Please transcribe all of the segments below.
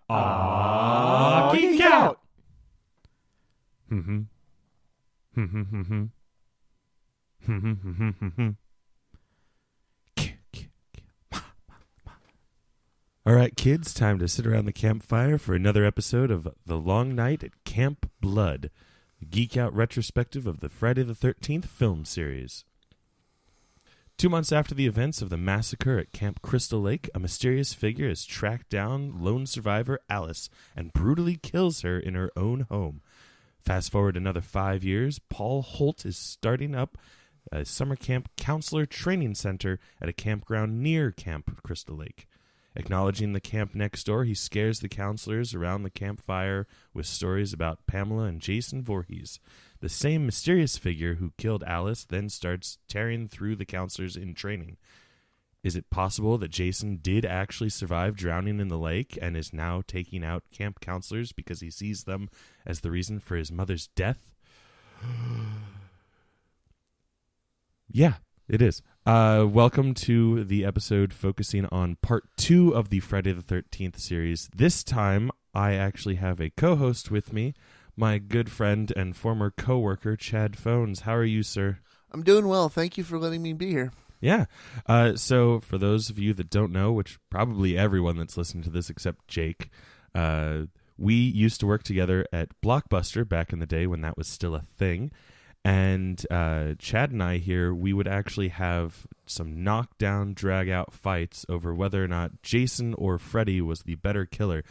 Geek Out! All right, kids, time to sit around the campfire for another episode of The Long Night at Camp Blood, the Geek Out retrospective of the Friday the 13th film series. 2 months after the events of the massacre at Camp Crystal Lake, a mysterious figure has tracked down lone survivor Alice and brutally kills her in her own home. Fast forward another 5 years, Paul Holt is starting up a summer camp counselor training center at a campground near Camp Crystal Lake. Acknowledging the camp next door, he scares the counselors around the campfire with stories about Pamela and Jason Voorhees. The same mysterious figure who killed Alice then starts tearing through the counselors in training. Is it possible that Jason did actually survive drowning in the lake and is now taking out camp counselors because he sees them as the reason for his mother's death? Yeah, it is. Welcome to the episode focusing on part 2 of the Friday the 13th series. This time, I actually have a co-host with me, my good friend and former co-worker, Chad Phones. How are you, sir? I'm doing well. Thank you for letting me be here. Yeah. So for those of you that don't know, which probably everyone that's listening to this except Jake, we used to work together at Blockbuster back in the day when that was still a thing. And Chad and I here, we would actually have some knockdown, drag-out fights over whether or not Jason or Freddy was the better killer.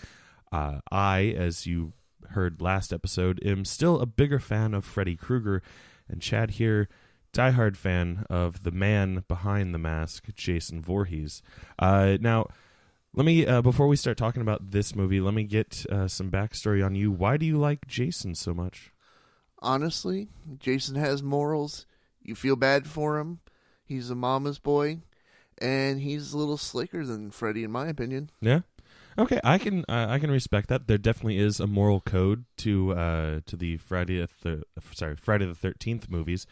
I, as you heard last episode, am still a bigger fan of Freddy Krueger, and Chad here, diehard fan of the man behind the mask, Jason Voorhees. Now, let me, before we start talking about this movie, let me get some backstory on you. Why do you like Jason so much? Honestly, Jason has morals. You feel bad for him. He's a mama's boy, and he's a little slicker than Freddy, in my opinion. Yeah. Okay, I can respect that. There definitely is a moral code to the Friday the 13th movies,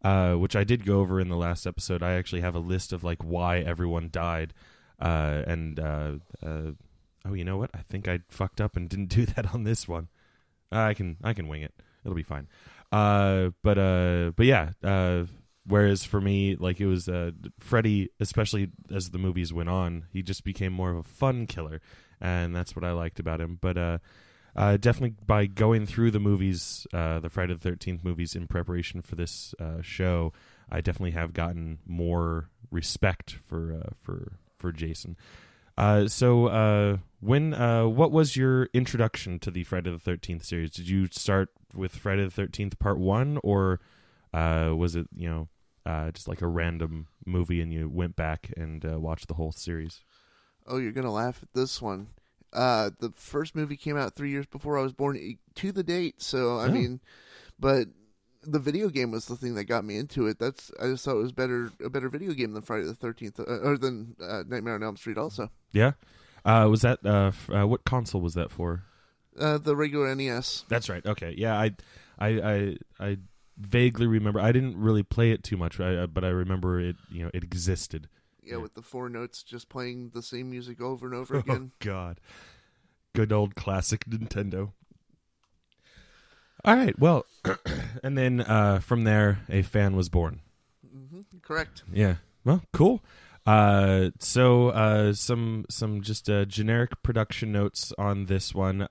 which I did go over in the last episode. I actually have a list of like why everyone died, oh, you know what? I think I fucked up and didn't do that on this one. I can wing it. It'll be fine. But yeah. Whereas for me, like it was Freddy, especially as the movies went on, he just became more of a fun killer, and that's what I liked about him. But definitely by going through the movies, the Friday the 13th movies in preparation for this show, I definitely have gotten more respect for Jason. So what was your introduction to the Friday the 13th series? Did you start with Friday the 13th Part 1, or was it, just like a random movie and you went back and watched the whole series? Oh, you're going to laugh at this one. The first movie came out 3 years before I was born, to the date, so, I mean, but the video game was the thing that got me into it. I just thought it was a better video game than Friday the 13th, or than Nightmare on Elm Street also. Yeah? Was that, what console was that for? The regular NES. That's right. Okay. Yeah, I vaguely remember. I didn't really play it too much, but I remember it. It existed. Yeah, with the 4 notes just playing the same music over and over again. Oh God, good old classic Nintendo. All right. Well, and then from there, a fan was born. Mm-hmm, correct. Yeah. Well, cool. So some just generic production notes on this one.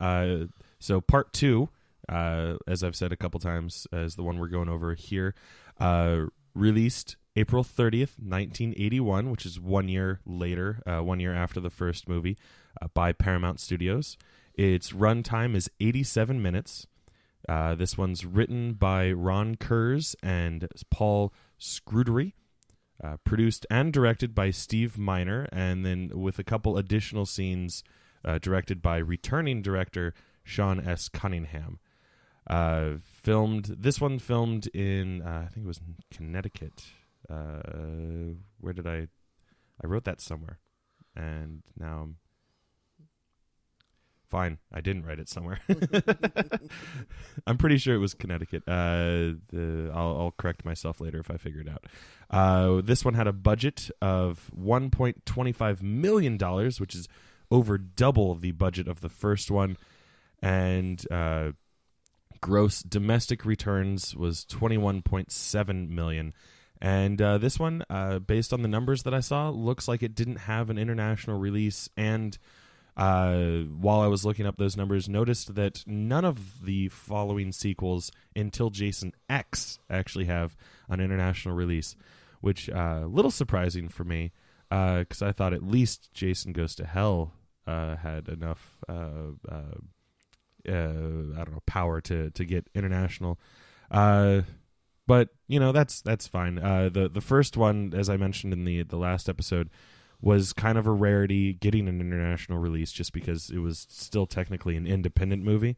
So part 2, as I've said a couple times, is the one we're going over here. Released April 30th, 1981, which is 1 year later, 1 year after the first movie, by Paramount Studios. Its runtime is 87 minutes. This one's written by Ron Kurz and Paul Scrudery. Produced and directed by Steve Miner, and then with a couple additional scenes directed by returning director Sean S. Cunningham. Filmed in, I think it was Connecticut. Where did I wrote that somewhere, and now I'm fine. I didn't write it somewhere. I'm pretty sure it was Connecticut. I'll correct myself later if I figure it out. This one had a budget of $1.25 million, which is over double the budget of the first one, and gross domestic returns was $21.7 million. And this one, based on the numbers that I saw, looks like it didn't have an international release. And while I was looking up those numbers, noticed that none of the following sequels until Jason X actually have an international release, which a little surprising for me, because I thought at least Jason Goes to Hell had enough I don't know, power to get international. But that's fine. The first one, as I mentioned in the last episode, was kind of a rarity getting an international release just because it was still technically an independent movie.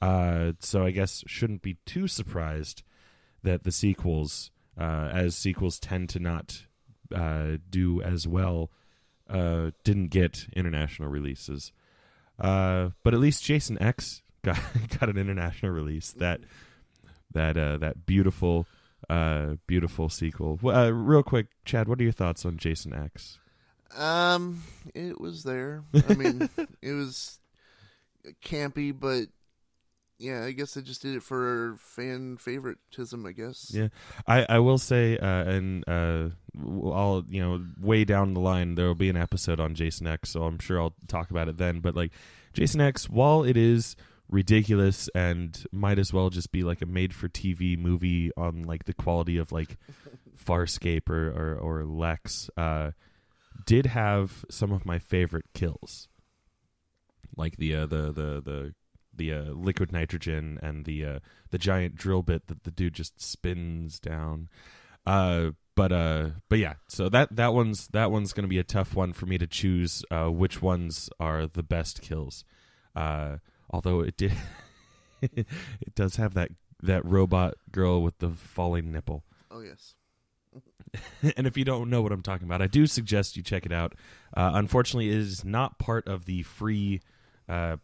So I guess shouldn't be too surprised that the sequels, as sequels tend to not do as well, didn't get international releases. But at least Jason X got an international release. That beautiful sequel. Real quick, Chad, what are your thoughts on Jason X? It was there. I mean, it was campy, but yeah, I guess they just did it for fan favoritism, I guess. Yeah, I will say, and I'll way down the line there will be an episode on Jason X, so I'm sure I'll talk about it then. But like Jason X, while it is ridiculous and might as well just be like a made-for-TV movie on like the quality of like Farscape or Lex, did have some of my favorite kills, like the liquid nitrogen and the giant drill bit that the dude just spins down. But yeah, so that one's gonna be a tough one for me to choose which ones are the best kills. Although it did, it does have that robot girl with the falling nipple. Oh yes. And if you don't know what I'm talking about, I do suggest you check it out. Unfortunately, it is not part of the free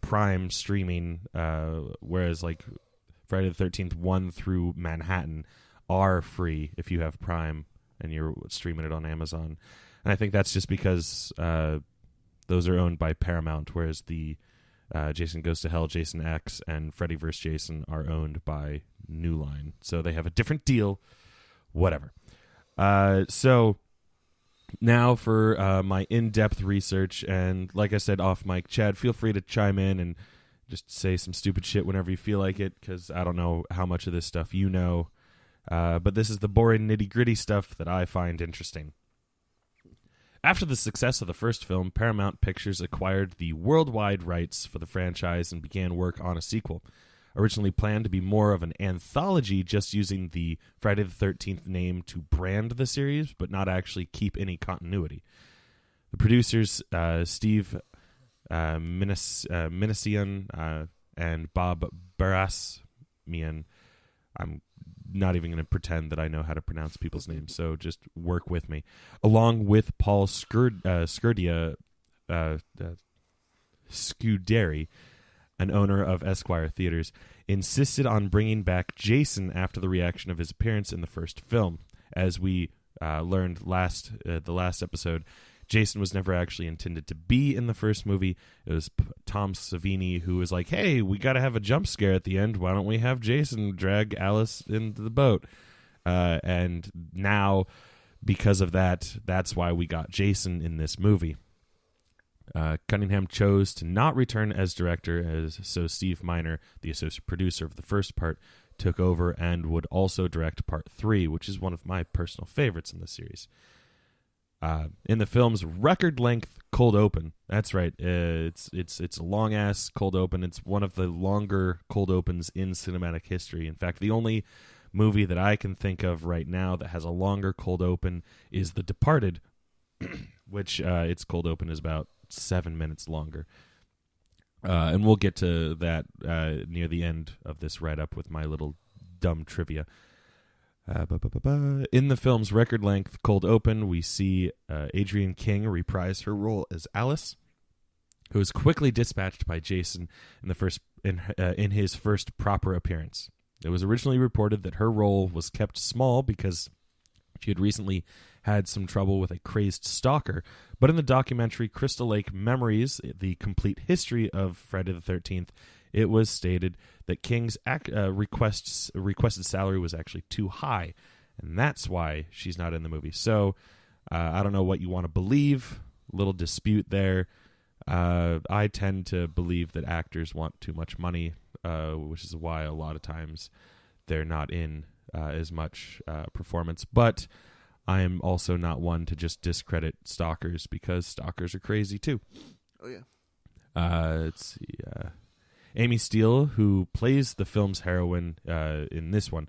Prime streaming, whereas like Friday the 13th 1 through Manhattan are free if you have Prime and you're streaming it on Amazon. And I think that's just because those are owned by Paramount, whereas the Jason Goes to Hell, Jason X, and Freddy vs. Jason are owned by New Line. So they have a different deal. Whatever. So now for my in-depth research, and like I said off mic, Chad, feel free to chime in and just say some stupid shit whenever you feel like it, because I don't know how much of this stuff you know, but this is the boring nitty-gritty stuff that I find interesting. After the success of the first film, Paramount Pictures acquired the worldwide rights for the franchise and began work on a sequel. Originally planned to be more of an anthology, just using the Friday the 13th name to brand the series, but not actually keep any continuity. The producers, Steve Minasian and Bob Barasmian, I'm not even going to pretend that I know how to pronounce people's names, so just work with me, along with Paul Scuderi, an owner of Esquire Theaters, insisted on bringing back Jason after the reaction of his appearance in the first film. As we learned the last episode, Jason was never actually intended to be in the first movie. It was Tom Savini who was like, hey, we got to have a jump scare at the end. Why don't we have Jason drag Alice into the boat? And now, because of that, that's why we got Jason in this movie. Cunningham chose to not return as director, so Steve Miner, the associate producer of the first part, took over and would also direct part 3, which is one of my personal favorites in the series. In the film's record-length cold open, that's right, it's a long-ass cold open. It's one of the longer cold opens in cinematic history. In fact, the only movie that I can think of right now that has a longer cold open is The Departed, which its cold open is about 7 minutes longer. And we'll get to that near the end of this write-up with my little dumb trivia. In the film's record-length cold open, we see Adrienne King reprise her role as Alice, who is quickly dispatched by Jason in his first proper appearance. It was originally reported that her role was kept small because she had recently had some trouble with a crazed stalker. But in the documentary Crystal Lake Memories, the complete history of Friday the 13th, it was stated that King's requested salary was actually too high, and that's why she's not in the movie. So I don't know what you want to believe. Little dispute there. I tend to believe that actors want too much money, which is why a lot of times they're not in as much performance. But I am also not one to just discredit stalkers, because stalkers are crazy too. Oh, yeah. Let's see. Amy Steele, who plays the film's heroine in this one.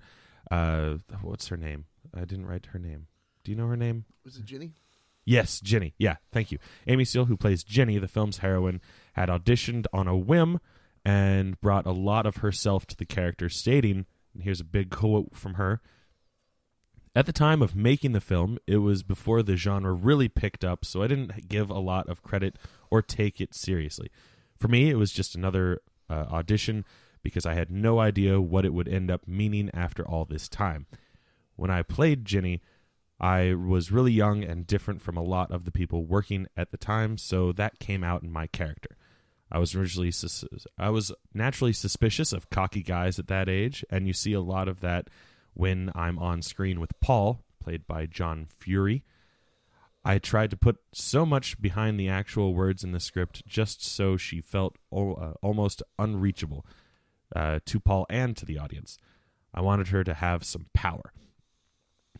What's her name? I didn't write her name. Do you know her name? Was it Ginny? Yes, Ginny. Yeah, thank you. Amy Steele, who plays Ginny, the film's heroine, had auditioned on a whim and brought a lot of herself to the character, stating, and here's a big quote from her, "At the time of making the film, it was before the genre really picked up, so I didn't give a lot of credit or take it seriously. For me, it was just another audition, because I had no idea what it would end up meaning after all this time. When I played Ginny, I was really young and different from a lot of the people working at the time, so that came out in my character. I was naturally suspicious of cocky guys at that age, and you see a lot of that when I'm on screen with Paul, played by John Fury. I tried to put so much behind the actual words in the script just so she felt almost unreachable to Paul and to the audience. I wanted her to have some power."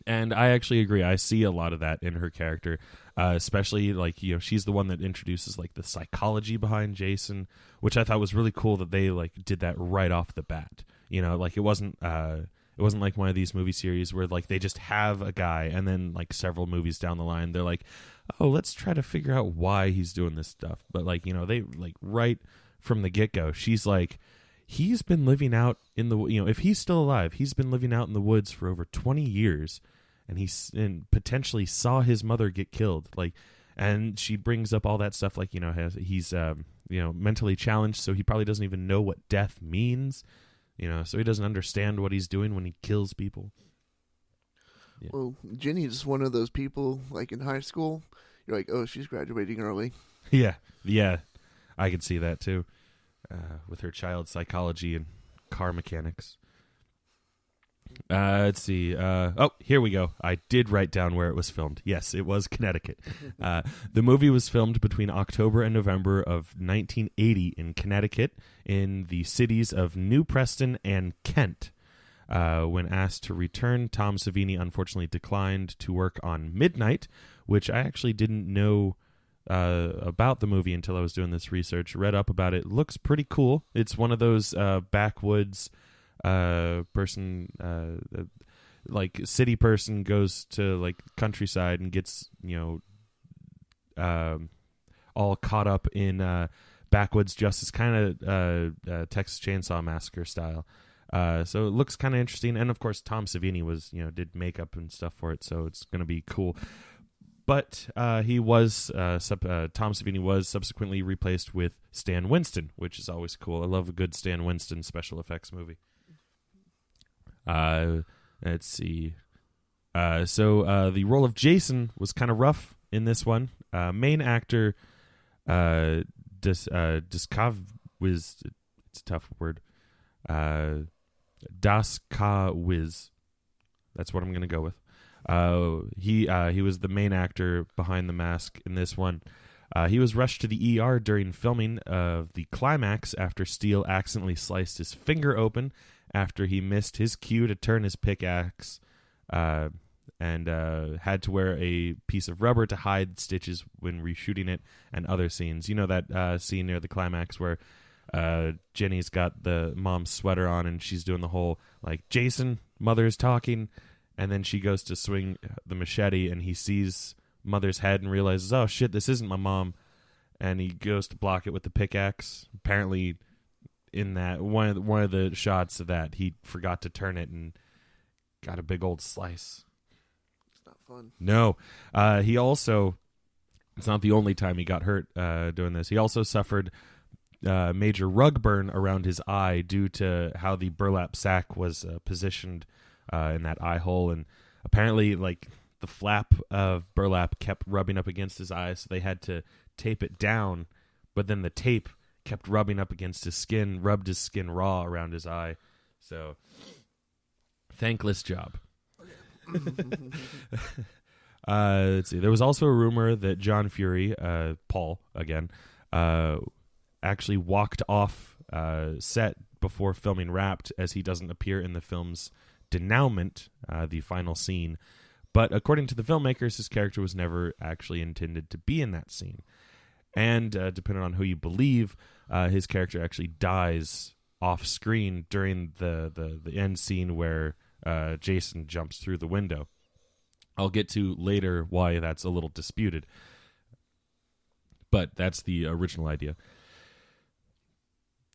And I actually agree. I see a lot of that in her character, especially she's the one that introduces the psychology behind Jason, which I thought was really cool that they did that right off the bat. It wasn't like one of these movie series where they just have a guy and then several movies down the line they're like, oh, let's try to figure out why he's doing this stuff. But they right from the get-go, she's he's been living out in the, if he's still alive, he's been living out in the woods for over 20 years, and potentially saw his mother get killed. And she brings up all that stuff, he's mentally challenged, so he probably doesn't even know what death means, so he doesn't understand what he's doing when he kills people. Yeah. Well, Ginny's one of those people, in high school, you're like, oh, she's graduating early. Yeah, I could see that too. With her child psychology and car mechanics. Let's see. Here we go. I did write down where it was filmed. Yes, it was Connecticut. The movie was filmed between October and November of 1980 in Connecticut, in the cities of New Preston and Kent. When asked to return, Tom Savini unfortunately declined to work on Midnight, which I actually didn't know about the movie until I was doing this research. Read up about it. Looks pretty cool. It's one of those backwoods city person goes to countryside and gets all caught up in backwoods justice, kind of Texas Chainsaw Massacre style. So it looks kind of interesting, and of course Tom Savini was did makeup and stuff for it, so it's going to be cool. But Tom Savini was subsequently replaced with Stan Winston, which is always cool. I love a good Stan Winston special effects movie. Let's see. So the role of Jason was kind of rough in this one. Main actor Daskaviz, it's a tough word. Daskaviz. That's what I'm going to go with. He was the main actor behind the mask in this one. He was rushed to the ER during filming of the climax after Steele accidentally sliced his finger open after he missed his cue to turn his pickaxe, and had to wear a piece of rubber to hide stitches when reshooting it, and other scenes. That scene near the climax where Jenny's got the mom's sweater on and she's doing the whole Jason, mother's talking, and then she goes to swing the machete and he sees mother's head and realizes, oh shit, this isn't my mom, and he goes to block it with the pickaxe. Apparently in that one of the shots of that, he forgot to turn it and got a big old slice. It's not fun. No. He also, it's not the only time he got hurt doing this. He also suffered major rug burn around his eye due to how the burlap sack was positioned in that eye hole, and apparently the flap of burlap kept rubbing up against his eye, so they had to tape it down, but then the tape kept rubbing up against his skin, rubbed his skin raw around his eye. So, thankless job. Let's see. There was also a rumor that John Fury, Paul again, actually walked off set before filming Wrapped, as he doesn't appear in the film's denouement, the final scene. But according to the filmmakers, his character was never actually intended to be in that scene. And depending on who you believe, his character actually dies off screen during the end scene where Jason jumps through the window. I'll get to later why that's a little disputed. But that's the original idea.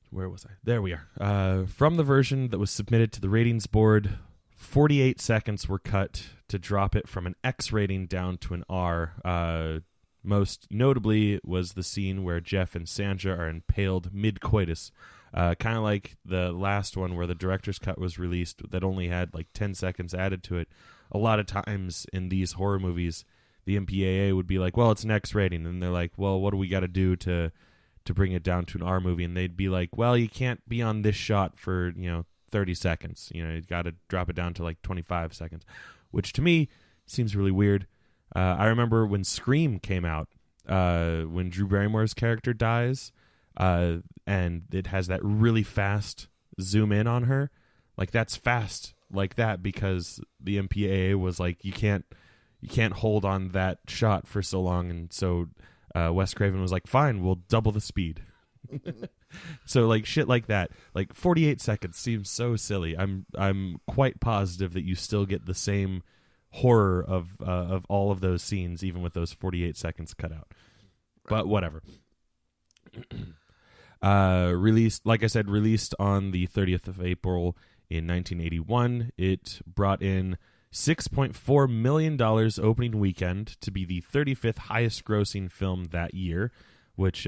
Where was I? There we are. From the version that was submitted to the ratings board, 48 seconds were cut to drop it from an X rating down to an R. Most notably was the scene where Jeff and Sandra are impaled mid-coitus. Kind of like the last one where the director's cut was released that only had like 10 seconds added to it. A lot of times in these horror movies, the MPAA would be like, well, it's an X rating. And they're like, well, what do we got to do to bring it down to an R movie? And they'd be like, well, you can't be on this shot for, 30 seconds. You got to drop it down to like 25 seconds, which to me seems really weird. I remember when Scream came out, when Drew Barrymore's character dies, and it has that really fast zoom in on her. Like, that's fast like that because the MPAA was like, you can't hold on that shot for so long. And so Wes Craven was like, fine, we'll double the speed. So like shit like that, like 48 seconds seems so silly. I'm quite positive that you still get the same horror of all of those scenes, even with those 48 seconds cut out. But whatever. Released on the 30th of April in 1981. It brought in $6.4 million opening weekend to be the 35th highest grossing film that year, which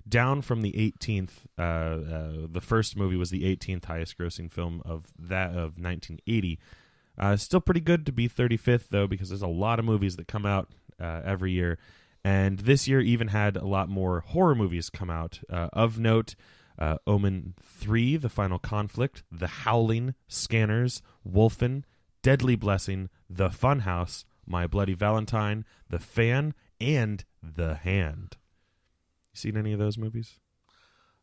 down from the 18th. The first movie was the 18th highest grossing film of 1980. Still pretty good to be 35th, though, because there's a lot of movies that come out every year. And this year even had a lot more horror movies come out. Of note, Omen 3, The Final Conflict, The Howling, Scanners, Wolfen, Deadly Blessing, The Funhouse, My Bloody Valentine, The Fan, and The Hand. You seen any of those movies?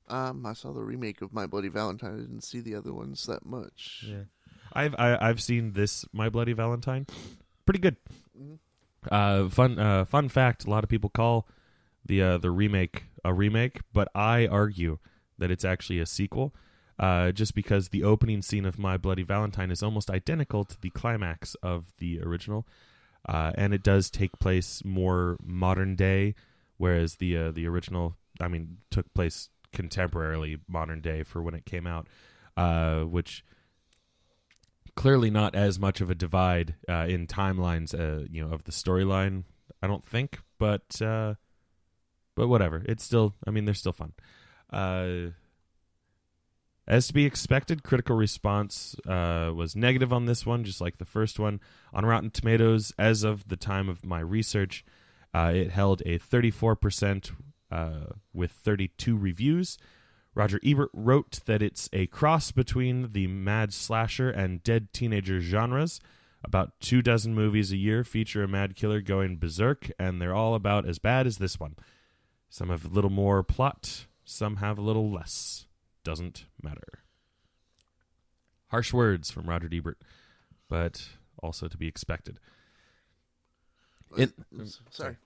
I saw the remake of My Bloody Valentine. I didn't see the other ones that much. Yeah, I've seen this My Bloody Valentine. Pretty good. Mm-hmm. Fun fact: a lot of people call the remake a remake, but I argue that it's actually a sequel. Just because the opening scene of My Bloody Valentine is almost identical to the climax of the original, and it does take place more modern day, whereas the original, took place contemporarily modern day for when it came out, which clearly not as much of a divide in timelines, of the storyline, I don't think, but whatever. It's still, they're still fun. As to be expected, critical response was negative on this one, just like the first one. On Rotten Tomatoes, as of the time of my research, it held a 34% with 32 reviews. Roger Ebert wrote that it's a cross between the mad slasher and dead teenager genres. About 24 movies a year feature a mad killer going berserk, and they're all about as bad as this one. Some have a little more plot, some have a little less. Doesn't matter. Harsh words from Roger Ebert, but also to be expected. Sorry.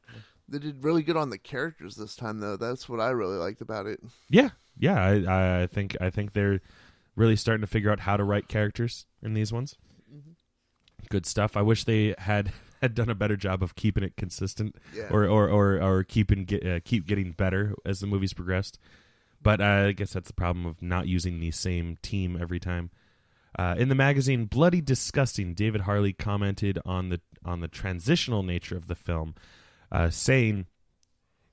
They did really good on the characters this time, though. That's what I really liked about it. Yeah. I think they're really starting to figure out how to write characters in these ones. Mm-hmm. Good stuff. I wish they had done a better job of keeping it consistent, or keep getting better as the movies progressed. But I guess that's the problem of not using the same team every time. In the magazine Bloody Disgusting, David Harley commented on the transitional nature of the film, saying,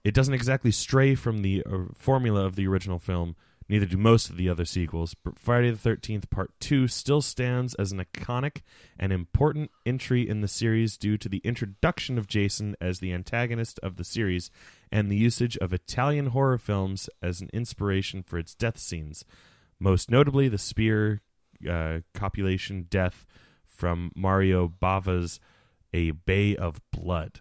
"It doesn't exactly stray from the formula of the original film, Neither do most of the other sequels, but Friday the 13th Part 2 still stands as an iconic and important entry in the series due to the introduction of Jason as the antagonist of the series and the usage of Italian horror films as an inspiration for its death scenes, most notably the spear copulation death from Mario Bava's A Bay of Blood.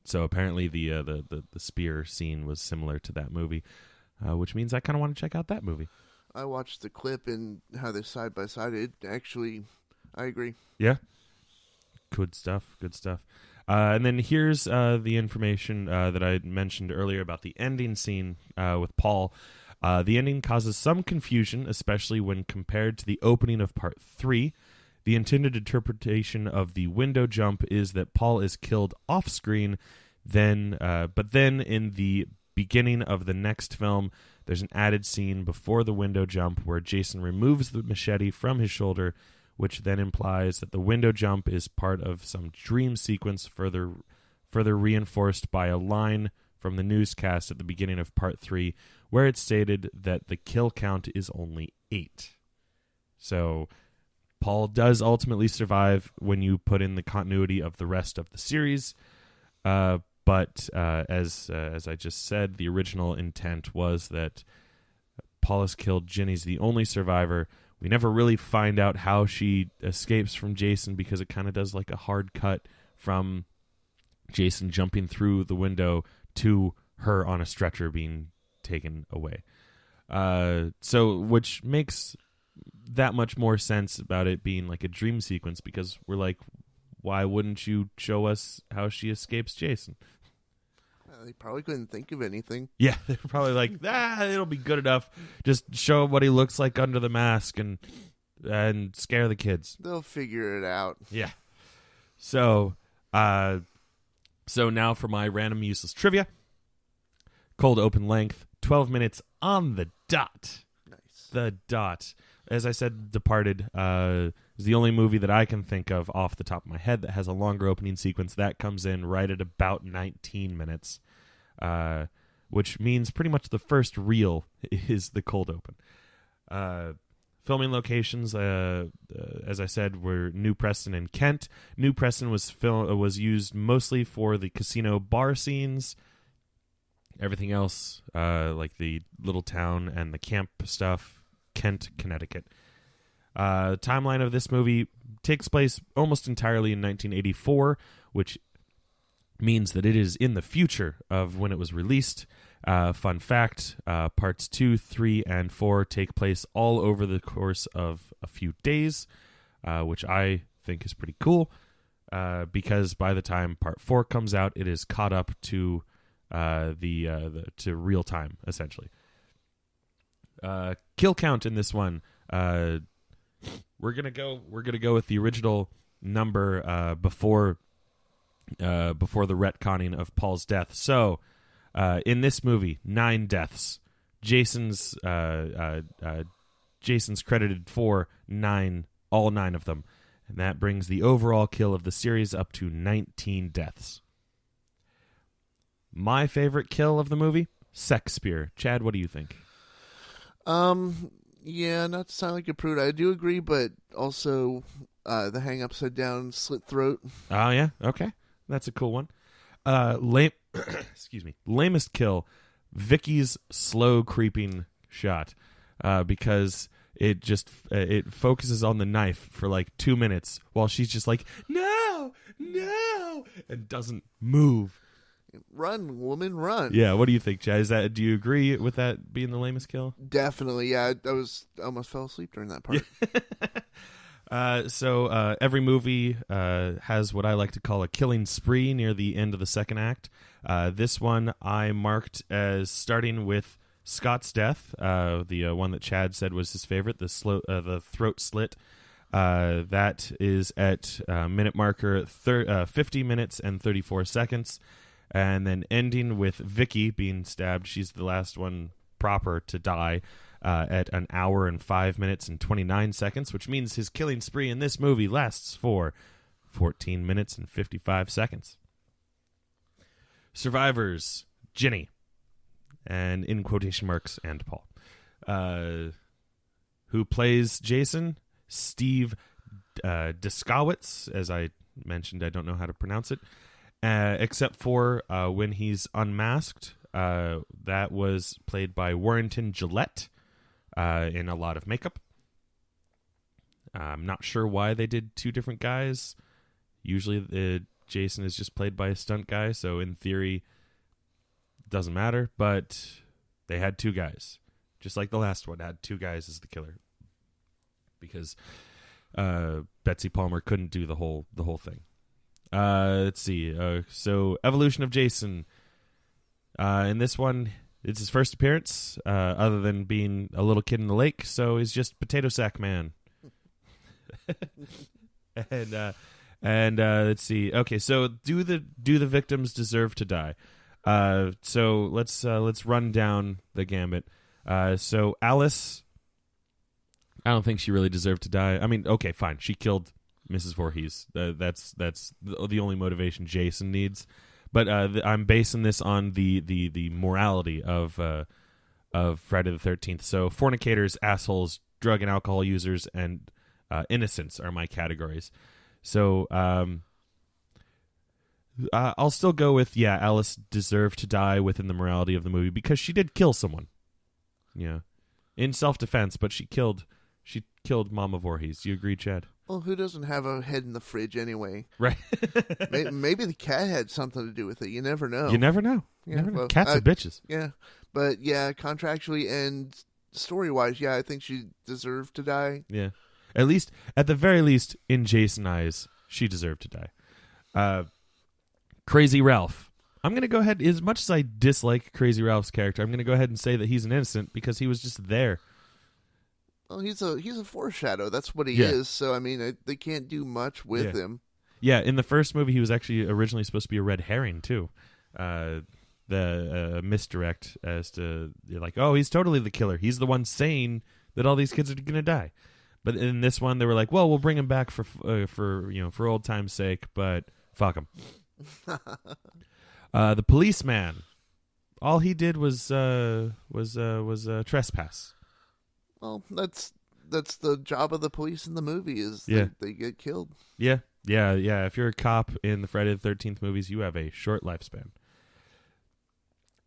So apparently the spear scene was similar to that movie, which means I kind of want to check out that movie. I watched the clip and how they're side by side. It actually, I agree. Yeah. Good stuff. Good stuff. And then here's the information that I mentioned earlier about the ending scene with Paul. The ending causes some confusion, especially when compared to the opening of Part 3. The intended interpretation of the window jump is that Paul is killed off-screen, but then in the beginning of the next film, there's an added scene before the window jump where Jason removes the machete from his shoulder, which then implies that the window jump is part of some dream sequence further reinforced by a line from the newscast at the beginning of Part 3, where it's stated that the kill count is only 8. So Paul does ultimately survive when you put in the continuity of the rest of the series, but as I just said, the original intent was that Paul is killed, Ginny's the only survivor. We never really find out how she escapes from Jason because it kind of does like a hard cut from Jason jumping through the window to her on a stretcher being taken away. So which makes that much more sense about it being like a dream sequence, because we're like, why wouldn't you show us how she escapes Jason? They probably couldn't think of anything. Yeah, they're probably like, it'll be good enough. Just show what he looks like under the mask and scare the kids. They'll figure it out. Yeah. So now for my random useless trivia. Cold open length, 12 minutes on the dot. Nice. The dot. As I said, Departed is the only movie that I can think of off the top of my head that has a longer opening sequence. That comes in right at about 19 minutes, which means pretty much the first reel is the cold open. Filming locations, as I said, were New Preston and Kent. New Preston was used mostly for the casino bar scenes. Everything else, like the little town and the camp stuff, Kent, Connecticut. The timeline of this movie takes place almost entirely in 1984, which means that it is in the future of when it was released. Fun fact, parts 2, 3, and 4 take place all over the course of a few days, which I think is pretty cool, because by the time part 4 comes out, it is caught up to to real time, essentially. Kill count in this one, we're gonna go with the original number before the retconning of Paul's death. So in this movie, 9 deaths. Jason's credited for 9, all 9 of them, and that brings the overall kill of the series up to 19 deaths. My favorite kill of the movie, sex spear. Chad, what do you think? Yeah, not to sound like a prude, I do agree, but also the hang upside down slit throat. Oh yeah, okay, that's a cool one. Lamest kill, Vicky's slow creeping shot, because it focuses on the knife for like 2 minutes while she's just like no, and doesn't move. Run, woman, run. Yeah, what do you think, Chad? Do you agree with that being the lamest kill? Definitely, yeah. I almost fell asleep during that part. So every movie has what I like to call a killing spree near the end of the second act. This one I marked as starting with Scott's death, the one that Chad said was his favorite, the throat slit. That is at minute marker 50 minutes and 34 seconds. And then ending with Vicky being stabbed. She's the last one proper to die at 1 hour and 5 minutes and 29 seconds, which means his killing spree in this movie lasts for 14 minutes and 55 seconds. Survivors, Ginny. and in quotation marks, and Paul. Who plays Jason? Steve Deskowitz, as I mentioned. I don't know how to pronounce it, except for when he's unmasked. That was played by Warrington Gillette in a lot of makeup. I'm not sure why they did two different guys. Usually Jason is just played by a stunt guy, so in theory, it doesn't matter. But they had two guys, just like the last one had two guys as the killer, because Betsy Palmer couldn't do the whole thing. Let's see. So evolution of Jason. In this one, it's his first appearance, other than being a little kid in the lake. So he's just Potato Sack Man. and let's see. Okay, so do the victims deserve to die? So let's run down the gambit. So Alice, I don't think she really deserved to die. I mean, okay, fine, she killed Mrs. Voorhees. That's the only motivation Jason needs. But I'm basing this on the morality of Friday the 13th. So fornicators, assholes, drug and alcohol users, and innocents are my categories. So I'll still go with, Alice deserved to die within the morality of the movie because she did kill someone. Yeah, in self-defense, but she killed Mama Voorhees. You agree, Chad? Well, who doesn't have a head in the fridge anyway? Right. Maybe the cat had something to do with it. You never know. You never know. Well, cats are bitches. Yeah, but contractually and story-wise, I think she deserved to die. Yeah. At the very least, in Jason's eyes, she deserved to die. Crazy Ralph. I'm going to go ahead, as much as I dislike Crazy Ralph's character, I'm going to go ahead and say that he's an innocent because he was just there. Well, he's a foreshadow. That's what he is. So, I mean, they can't do much with him. Yeah, in the first movie, he was actually originally supposed to be a red herring, too. The misdirect as to, you're like, oh, he's totally the killer. He's the one saying that all these kids are going to die. But in this one, they were like, well, we'll bring him back for old time's sake, but fuck him. The policeman, all he did was trespass. Well, that's the job of the police in the movie is they get killed. Yeah. If you're a cop in the Friday the 13th movies, you have a short lifespan.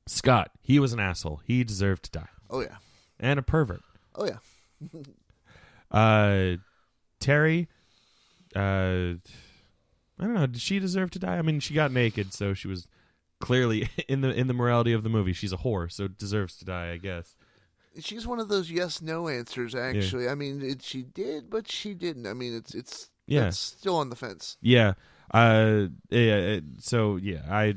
Scott, he was an asshole. He deserved to die. Oh, yeah. And a pervert. Oh, yeah. Terry, I don't know. Did she deserve to die? I mean, she got naked, so she was clearly in the morality of the movie. She's a whore, so deserves to die, I guess. She's one of those yes/no answers. Actually, I mean, she did, but she didn't. I mean, it's still on the fence. Yeah. So I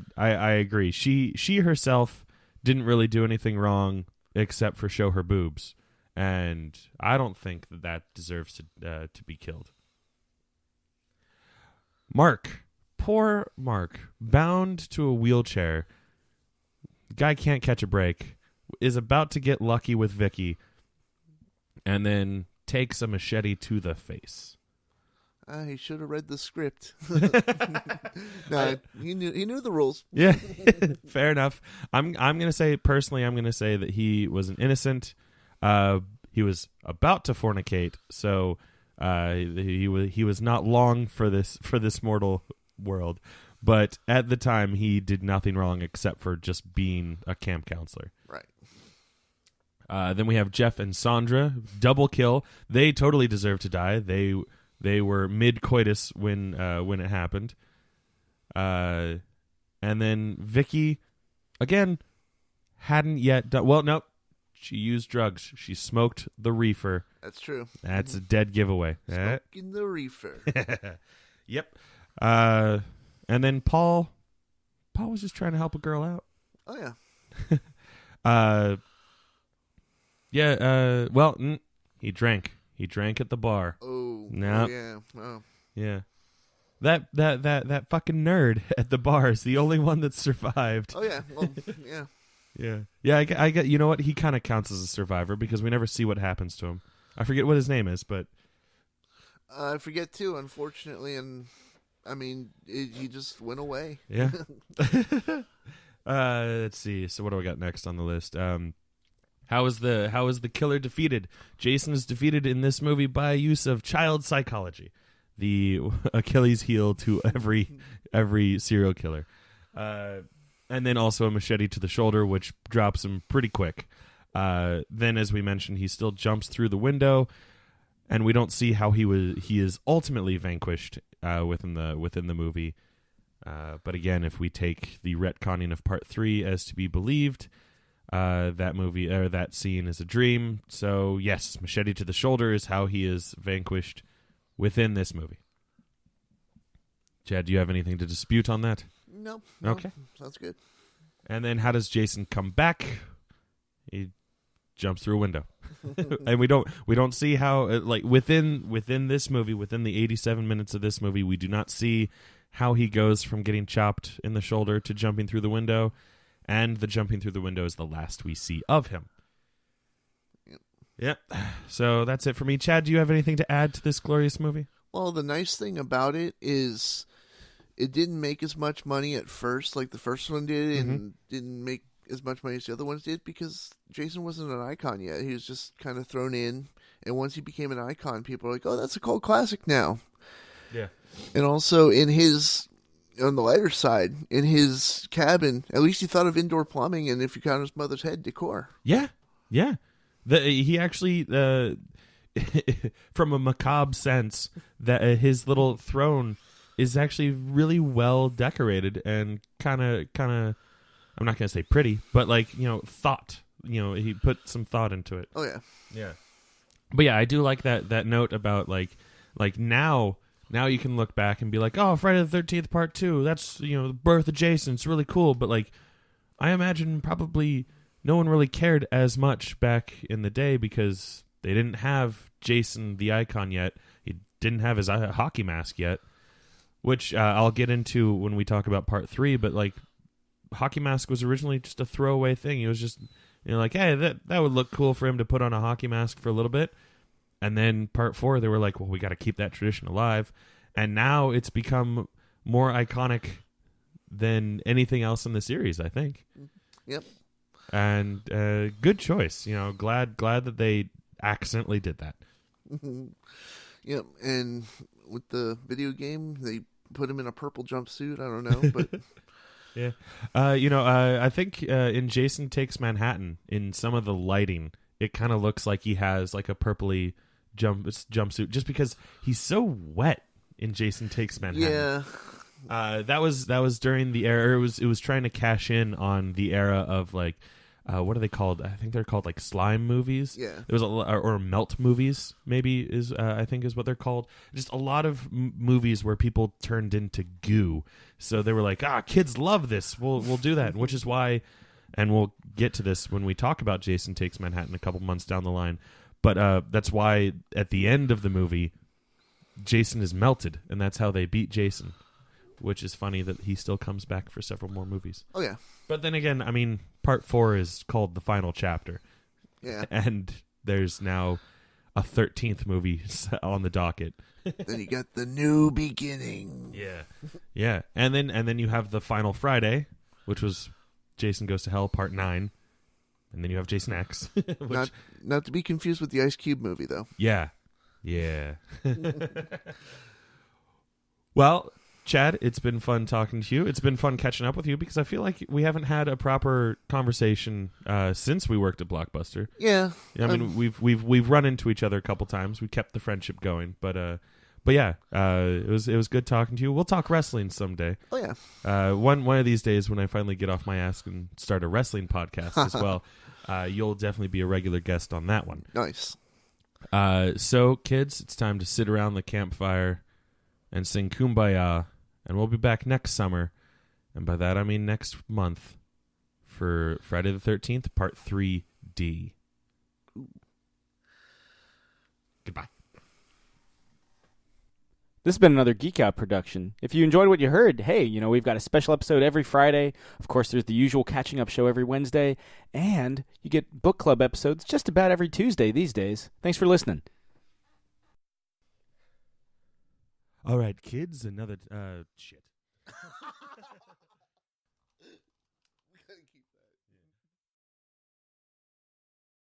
agree. She herself didn't really do anything wrong except for show her boobs. And I don't think that deserves to be killed. Mark. Poor Mark. Bound to a wheelchair. Guy can't catch a break. Is about to get lucky with Vicky. And then takes a machete to the face. He should have read the script. No, he knew the rules. Yeah. Fair enough. I'm going to say, personally, that he was an innocent. He was about to fornicate, so he was not long for this mortal world. But at the time, he did nothing wrong except for just being a camp counselor. Right. Then we have Jeff and Sandra, double kill. They totally deserve to die. They were mid coitus when it happened. And then Vicky, again, hadn't yet done. Well, nope. She used drugs. She smoked the reefer. That's true. That's a dead giveaway. Smoking the reefer. Yep. And then Paul was just trying to help a girl out. Oh yeah. Well, he drank. He drank at the bar. Oh. No. Yeah. Oh. Yeah. That fucking nerd at the bar is the only one that survived. Oh yeah. Well, yeah. Yeah. I get. You know what? He kind of counts as a survivor because we never see what happens to him. I forget what his name is, but I forget too. Unfortunately, and I mean, he just went away. Yeah. Let's see. So what do I got next on the list? How is the killer defeated? Jason is defeated in this movie by use of child psychology, the Achilles heel to every serial killer, and then also a machete to the shoulder, which drops him pretty quick. Then, as we mentioned, he still jumps through the window, and we don't see how he is ultimately vanquished within the movie. But again, if we take the retconning of Part 3 as to be believed, that movie or that scene is a dream. So yes, machete to the shoulder is how he is vanquished within this movie. Chad, do you have anything to dispute on that? No. Okay. Sounds good. And then how does Jason come back? He jumps through a window. And we don't see how within this movie, within the 87 minutes of this movie, we do not see how he goes from getting chopped in the shoulder to jumping through the window, and the jumping through the window is the last we see of him. Yep. So that's it for me. Chad, do you have anything to add to this glorious movie? Well, the nice thing about it is it didn't make as much money at first like the first one did, and didn't make as much money as the other ones did because Jason wasn't an icon yet. He was just kind of thrown in, and once he became an icon, people are like, oh, that's a cult classic now. Yeah. And also on the lighter side, in his cabin, at least he thought of indoor plumbing, and if you count his mother's head, decor. Yeah. He actually, from a macabre sense, that his little throne is actually really well decorated and kind of. I'm not gonna say pretty, but thought. He put some thought into it. Oh yeah. Yeah. But yeah, I do like that note about like now. Now you can look back and be like, oh, Friday the 13th Part 2, that's, the birth of Jason. It's really cool. But, I imagine probably no one really cared as much back in the day because they didn't have Jason the icon yet. He didn't have his hockey mask yet, which I'll get into when we talk about Part 3. But, hockey mask was originally just a throwaway thing. It was just, hey, that would look cool for him to put on a hockey mask for a little bit. And then Part 4, they were like, well, we got to keep that tradition alive. And now it's become more iconic than anything else in the series, I think. Yep. And good choice. Glad that they accidentally did that. Yep. And with the video game, they put him in a purple jumpsuit. I don't know, but... Yeah. I think in Jason Takes Manhattan, in some of the lighting, it kind of looks like he has a purpley jumpsuit just because he's so wet in Jason Takes Manhattan. Yeah. That was during the era. It was trying to cash in on the era of what are they called? I think they're called slime movies. Yeah. There was or melt movies maybe is I think is what they're called. Just a lot of movies where people turned into goo. So they were like, kids love this. We'll do that, which is why. And we'll get to this when we talk about Jason Takes Manhattan a couple months down the line. But that's why at the end of the movie, Jason is melted, and that's how they beat Jason, which is funny that he still comes back for several more movies. Oh, yeah. But then again, I mean, Part 4 is called The Final Chapter. Yeah. And there's now a 13th movie on the docket. Then you got The New Beginning. Yeah. Yeah. And then you have The Final Friday, which was Jason Goes to Hell Part 9. And then you have Jason X. Which, not to be confused with the Ice Cube movie, though. Yeah. Well, Chad, it's been fun talking to you. It's been fun catching up with you because I feel like we haven't had a proper conversation since we worked at Blockbuster. Yeah. I mean, we've run into each other a couple times. We kept the friendship going, but yeah, it was good talking to you. We'll talk wrestling someday. Oh yeah. One of these days when I finally get off my ass and start a wrestling podcast as well, you'll definitely be a regular guest on that one. Nice. So kids, it's time to sit around the campfire and sing Kumbaya, and we'll be back next summer, and by that I mean next month, for Friday the 13th, Part 3D. Ooh. Goodbye. This has been another Geek Out production. If you enjoyed what you heard, hey, we've got a special episode every Friday. Of course, there's the usual catching up show every Wednesday, and you get book club episodes just about every Tuesday these days. Thanks for listening. All right, kids, another shit.